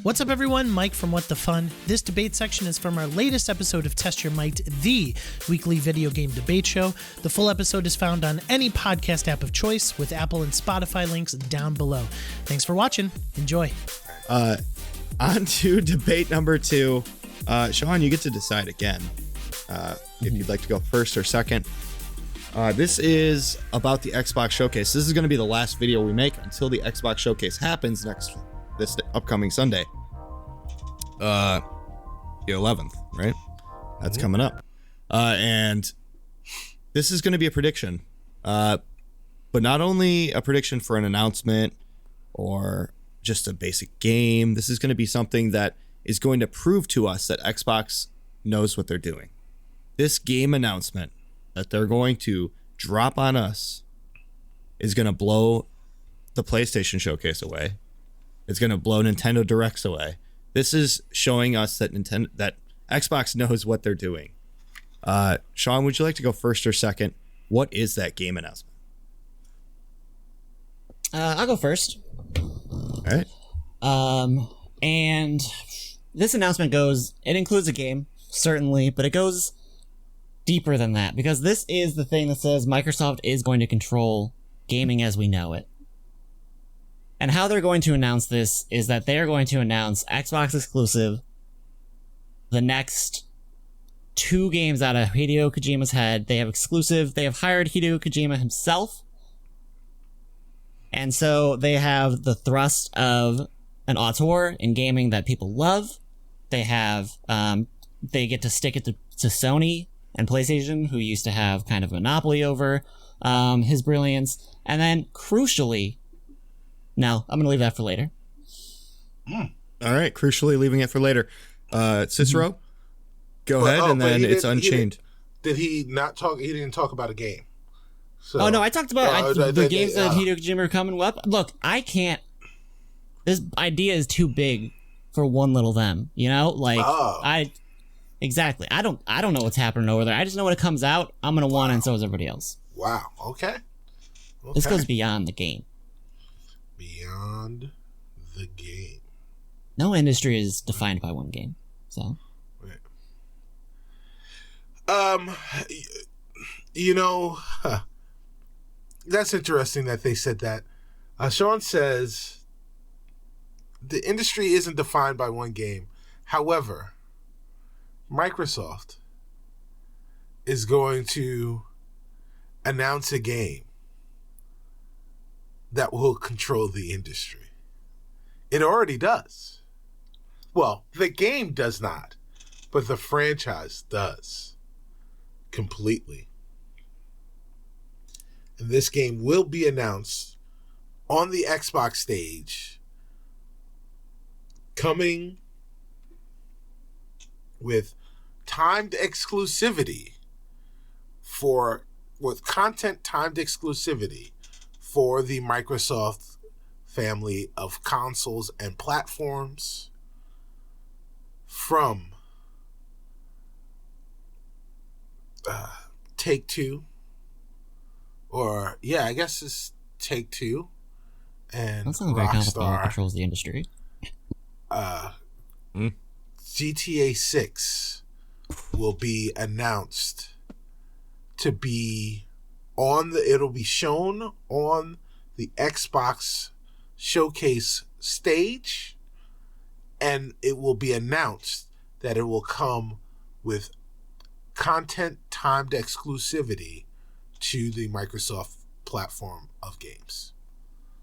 What's up, everyone? Mike from What the Fun. This debate section is from our latest episode of Test Your Might, the weekly video game debate show. The full episode is found on any podcast app of choice with Apple and Spotify links down below. Thanks for watching. Enjoy. On to debate number 2. Sean, you get to decide again if you'd like to go first or second. This is about the Xbox Showcase. This is going to be the last video we make until the Xbox Showcase happens this upcoming Sunday. The 11th, right? That's coming up. And this is going to be a prediction. But not only a prediction for an announcement or just a basic game. This is going to be something that is going to prove to us that Xbox knows what they're doing. This game announcement that they're going to drop on us is going to blow the PlayStation Showcase away. It's going to blow Nintendo Directs away. This is showing us that Xbox knows what they're doing. Sean, would you like to go first or second? What is that game announcement? I'll go first. All right. And this announcement it includes a game, certainly, but it goes deeper than that, because this is the thing that says Microsoft is going to control gaming as we know it. And how they're going to announce this is that they're going to announce Xbox exclusive, the next 2 games out of Hideo Kojima's head. They have hired Hideo Kojima himself. And so they have the thrust of an auteur in gaming that people love. They have, they get to stick it to Sony and PlayStation, who used to have kind of a monopoly over his brilliance. And then, crucially, no, I'm going to leave that for later. All right, crucially leaving it for later. Cicero, go ahead, and then it's Unchained. Did he not talk? He didn't talk about a game. So, oh, no, I talked about the games that Hideo Kojima are coming up. Look, I can't... This idea is too big for one little them, you know? Like, Exactly. I don't know what's happening over there. I just know when it comes out, I'm going to want it, and so is everybody else. Wow. Okay. This goes beyond the game. Beyond the game. No industry is defined by one game, so... Right. That's interesting that they said that. Sean says the industry isn't defined by one game. However, Microsoft is going to announce a game that will control the industry. It already does. Well, the game does not, but the franchise does completely. And this game will be announced on the Xbox stage, coming with timed exclusivity with content timed exclusivity for the Microsoft family of consoles and platforms from Take-Two. Or, yeah, I guess it's Take-Two and that's not very complicated. Rockstar. Controls the industry. GTA 6 will be announced to be it'll be shown on the Xbox Showcase stage, and it will be announced that it will come with content timed exclusivity to the Microsoft platform of games,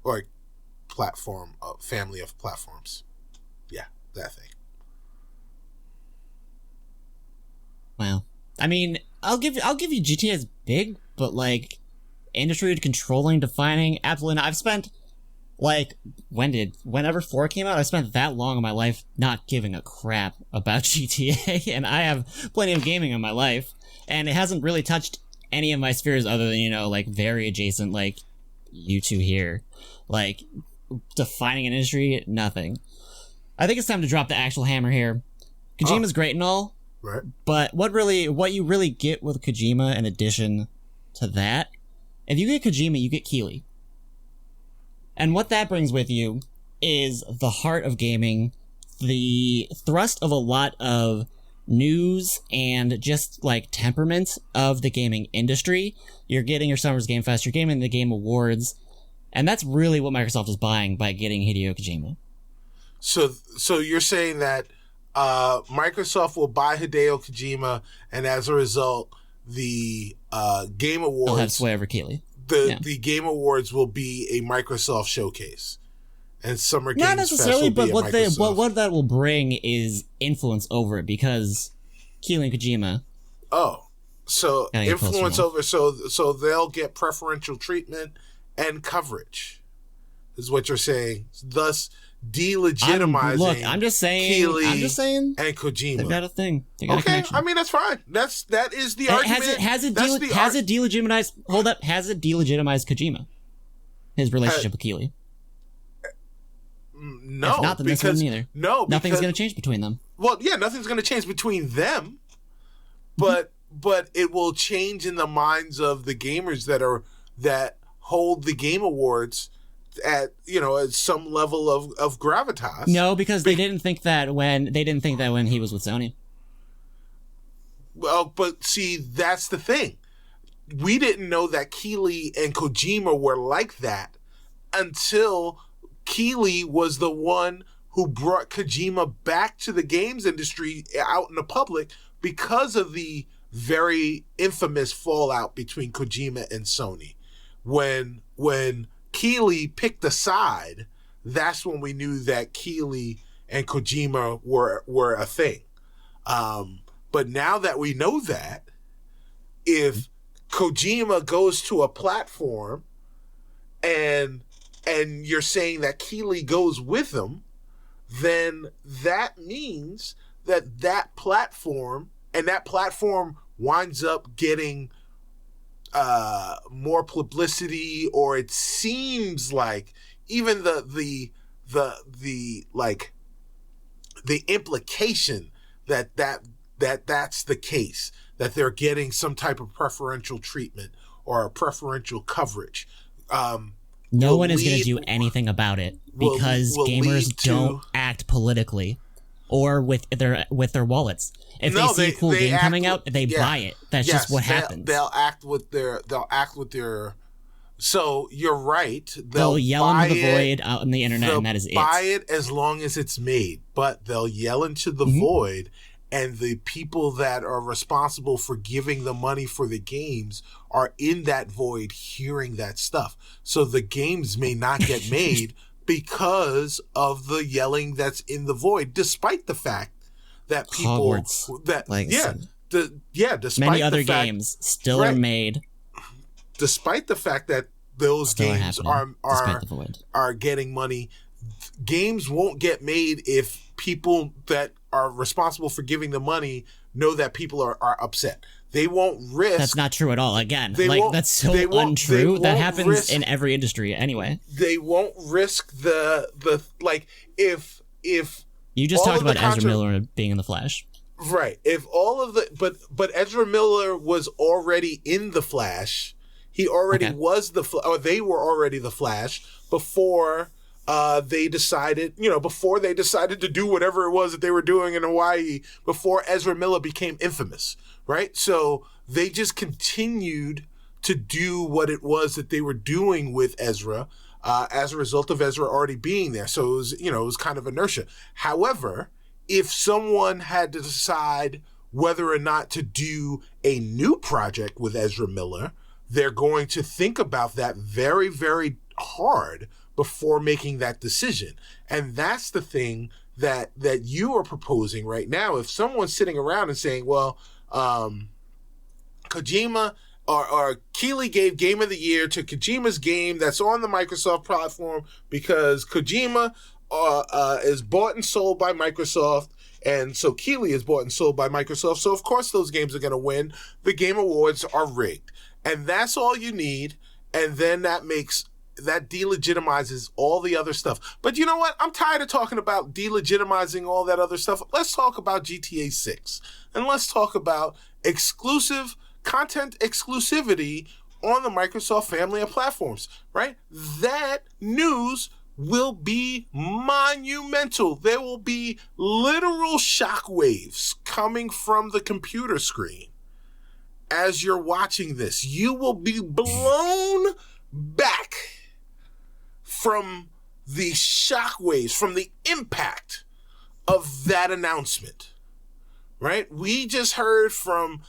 or family of platforms. Yeah, that thing. Wow. I mean, I'll give you GTA is big, but like industry controlling, defining, absolutely not. I've spent whenever 4 came out, I spent that long in my life not giving a crap about GTA, and I have plenty of gaming in my life, and it hasn't really touched any of my spheres other than, very adjacent, like you two here. Like, defining an industry, nothing. I think it's time to drop the actual hammer here. Kojima's great and all, right? But what you really get with Kojima in addition to that, if you get Kojima, you get Keighley. And what that brings with you is the heart of gaming the thrust of a lot of news and just like temperament of the gaming industry. You're getting your Summer's Game Fest, you're getting the Game Awards, and that's really what Microsoft is buying by getting Hideo Kojima. So you're saying that Microsoft will buy Hideo Kojima, and as a result, the Game Awards They'll have sway over Keighley. The Game Awards will be a Microsoft showcase, and Summer Games Not necessarily, Fest will but be a Microsoft. what that will bring is influence over it, because Keighley and Kojima. Oh, so Gotta get influence closer over. So they'll get preferential treatment and coverage, is what you're saying. Thus, delegitimizing. I'm just saying. Keighley I'm just saying. and Kojima. They've got a thing. They got a Okay, connection. I mean that's fine. That is the argument. Has it delegitimized? Hold up. Has it delegitimized Kojima? His relationship with Keighley. No, If not, then this wouldn't either. No, Nothing's going to change between them. Well, yeah, nothing's going to change between them, but it will change in the minds of the gamers that hold the Game Awards at some level of gravitas. No, because they didn't think that when he was with Sony. Well, but see, that's the thing. We didn't know that Keighley and Kojima were like that until Keighley was the one who brought Kojima back to the games industry out in the public because of the very infamous fallout between Kojima and Sony. When Keighley picked a side, that's when we knew that Keighley and Kojima were a thing. But now that we know that, if Kojima goes to a platform and you're saying that Keighley goes with him, then that means that platform winds up getting more publicity, or it seems like even the implication that's the case, that they're getting some type of preferential treatment or a preferential coverage. No one is going to do anything about it because gamers don't act politically or with their wallets. If they see a cool game coming out, they buy it. That's just what happens. They'll act with their. So you're right. They'll yell into the void out on the internet, and that is it. They'll buy it as long as it's made, but they'll yell into the void. And the people that are responsible for giving the money for the games are in that void hearing that stuff. So the games may not get made because of the yelling that's in the void, despite the fact that people despite many other the fact, games still are made. Despite the fact that those games are getting money, games won't get made if people that are responsible for giving the money know that people are upset. They won't risk. That's not true at all. Again, that's so untrue. That happens in every industry anyway. They won't risk if you just talked about Ezra Miller being in the Flash. Right. If all of the but Ezra Miller was already in the Flash. He already was or they were already the Flash before they decided to do whatever it was that they were doing in Hawaii, before Ezra Miller became infamous, right? So they just continued to do what it was that they were doing with Ezra as a result of Ezra already being there. So it was kind of inertia. However, if someone had to decide whether or not to do a new project with Ezra Miller, they're going to think about that very, very hard before making that decision. And that's the thing that you are proposing right now. If someone's sitting around and saying, well, Kojima or Keighley gave Game of the Year to Kojima's game that's on the Microsoft platform because Kojima is bought and sold by Microsoft, and so Keighley is bought and sold by Microsoft, so of course those games are going to win. The Game Awards are rigged. And that's all you need, and then that delegitimizes all the other stuff. But you know what? I'm tired of talking about delegitimizing all that other stuff. Let's talk about GTA 6. And let's talk about content exclusivity on the Microsoft family of platforms, right? That news will be monumental. There will be literal shockwaves coming from the computer screen as you're watching this. You will be blown back from the shockwaves, from the impact of that announcement, right? We just heard from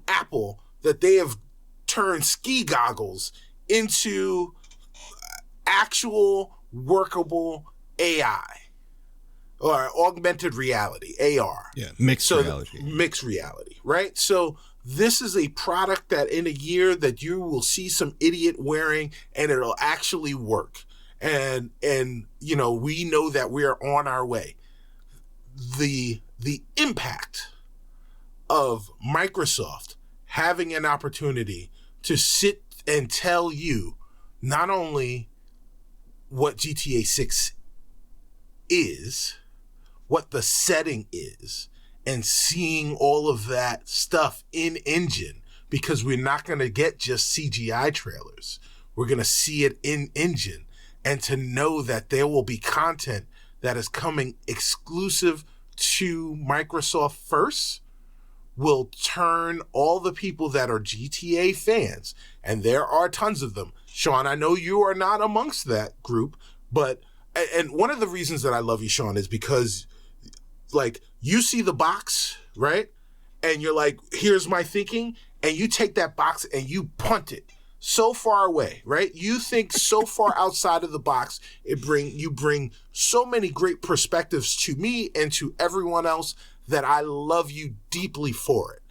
Apple that they have turned ski goggles into actual workable AI or augmented reality, AR. Yeah, mixed reality. Mixed reality, right? So this is a product that in a year that you will see some idiot wearing and it'll actually work. And you know, we know that we are on our way. The impact of Microsoft having an opportunity to sit and tell you not only what GTA 6 is, what the setting is, and seeing all of that stuff in engine, because we're not going to get just CGI trailers. We're going to see it in engine, and to know that there will be content that is coming exclusive to Microsoft first will turn all the people that are GTA fans, and there are tons of them. Sean, I know you are not amongst that group, but, and one of the reasons that I love you, Sean, is because, like, you see the box, right? And you're like, here's my thinking, and you take that box and you punt it so far away, right? You think so far outside of the box, you bring so many great perspectives to me and to everyone else that I love you deeply for it.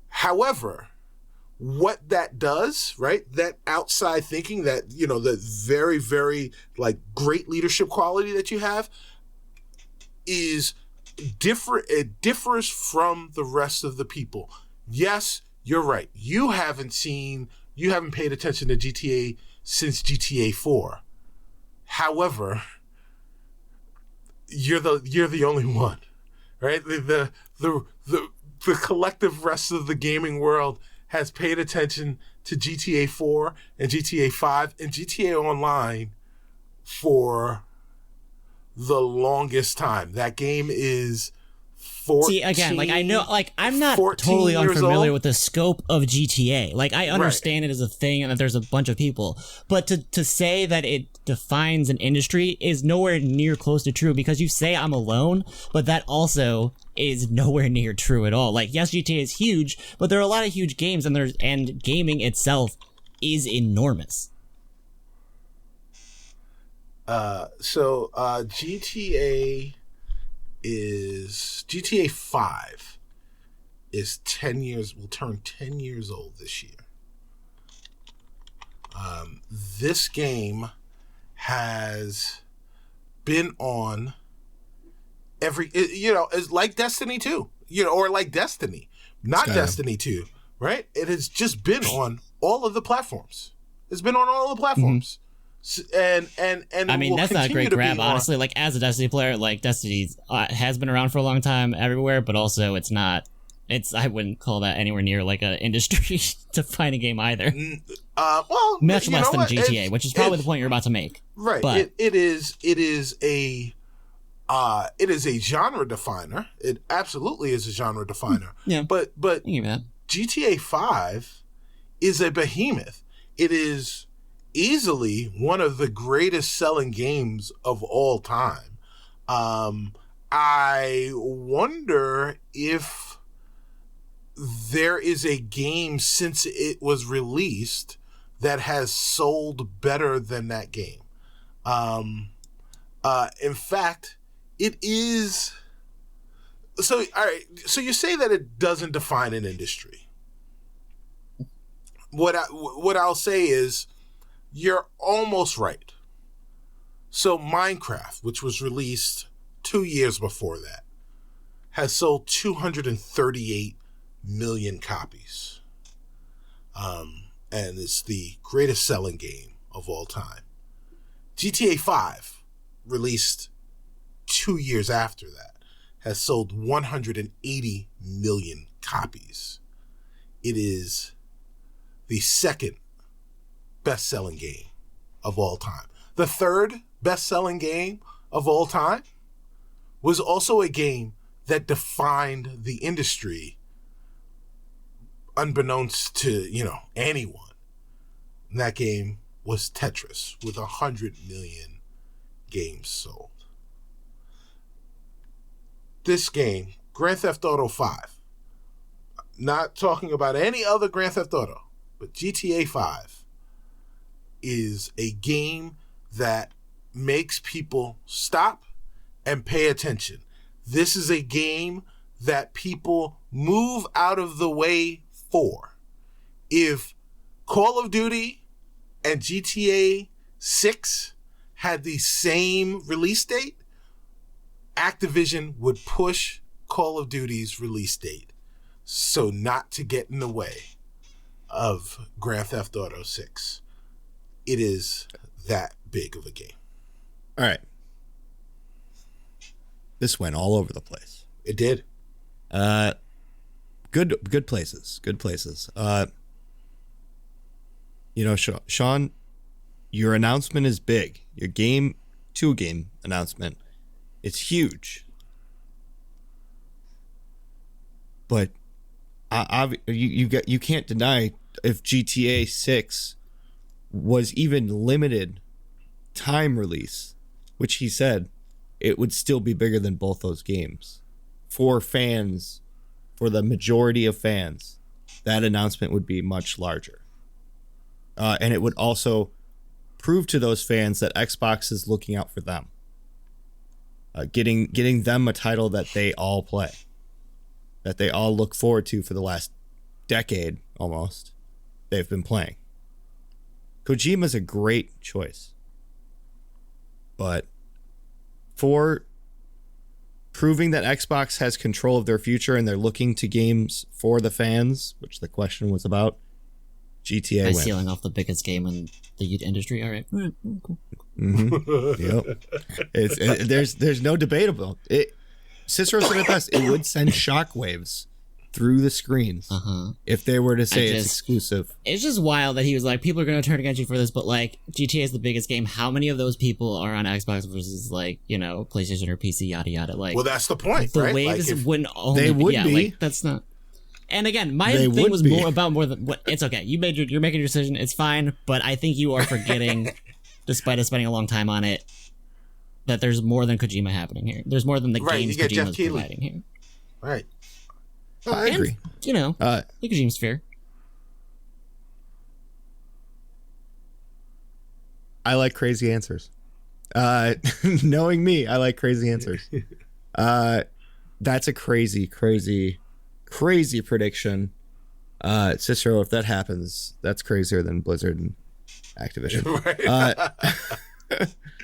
However, what that does, right? That outside thinking, that, you know, the very, very like great leadership quality that you have is different. It differs from the rest of the people. Yes, you're right. You haven't paid attention to GTA since GTA 4. However, you're the only one, right? The collective rest of the gaming world has paid attention to GTA 4 and GTA 5 and GTA Online for the longest time. That game is 14. See, again, like, I know, like, I'm not totally unfamiliar with the scope of GTA. Like, I understand it as a thing and that there's a bunch of people. But to say that it defines an industry is nowhere near close to true, because you say I'm alone, but that also is nowhere near true at all. Like, yes, GTA is huge, but there are a lot of huge games, and gaming itself is enormous. GTA 5 is 10 years, will turn 10 years old this year. This game has been on it's like Destiny 2, or like Destiny, not Destiny 2, right? It has just been on all of the platforms. It's been on all the platforms. Mm-hmm. And I mean, that's not a great grab, honestly. Like, as a Destiny player, like, Destiny has been around for a long time everywhere, but also I wouldn't call that anywhere near like an industry defining game either. Well, much less than GTA, which is probably the point you're about to make. Right. But it is a genre definer. It absolutely is a genre definer. Yeah. But GTA 5 is a behemoth. It is easily one of the greatest selling games of all time. I wonder if there is a game since it was released that has sold better than that game. In fact, it is. So, all right. So you say that it doesn't define an industry. What I'll say is, you're almost right. So Minecraft, which was released 2 years before that, has sold 238 million copies. And it's the greatest selling game of all time. GTA 5, released 2 years after that, has sold 180 million copies. It is the second best-selling game of all time. the third best-selling game of all time, was also a game that defined the industry unbeknownst to, anyone. And that game was Tetris, with 100 million games sold. This game, Grand Theft Auto 5, not talking about any other Grand Theft Auto, but GTA 5 is a game that makes people stop and pay attention. This is a game that people move out of the way for. If Call of Duty and GTA 6 had the same release date, Activision would push Call of Duty's release date so not to get in the way of Grand Theft Auto 6. It is that big of a game. All right. This went all over the place. It did. Good places. Good places. Sean, your announcement is big. Your game announcement, it's huge. But you can't deny if GTA 6 was even limited time release, which he said it would still be bigger than both those games. For fans, for the majority of fans, that announcement would be much larger. And it would also prove to those fans that Xbox is looking out for them. Getting them a title that they all play, that they all look forward to for the last decade almost. They've been playing. Kojima's a great choice. But for proving that Xbox has control of their future and they're looking to games for the fans, which the question was about, GTA wins. Sealing off the biggest game in the industry. All right. Cool. Yep. There's no debate about it. Cicero said it best. It would send shockwaves through the screens if they were to say it's exclusive. It's just wild that he was like, people are going to turn against you for this, but like GTA is the biggest game. How many of those people are on Xbox versus like, PlayStation or PC, yada yada? Like, well, that's the point. The right? waves like wouldn't only they would be. Like, that's not. And again, my thing was more than what. It's okay. You're making your decision. It's fine. But I think you are forgetting, despite us spending a long time on it, that there's more than Kojima happening here. There's more than the games Kojima's providing here. Right. Oh, I agree. The Kojima's fair. I like crazy answers. Knowing me, I like crazy answers. That's a crazy prediction. Cicero, if that happens, that's crazier than Blizzard and Activision. Right.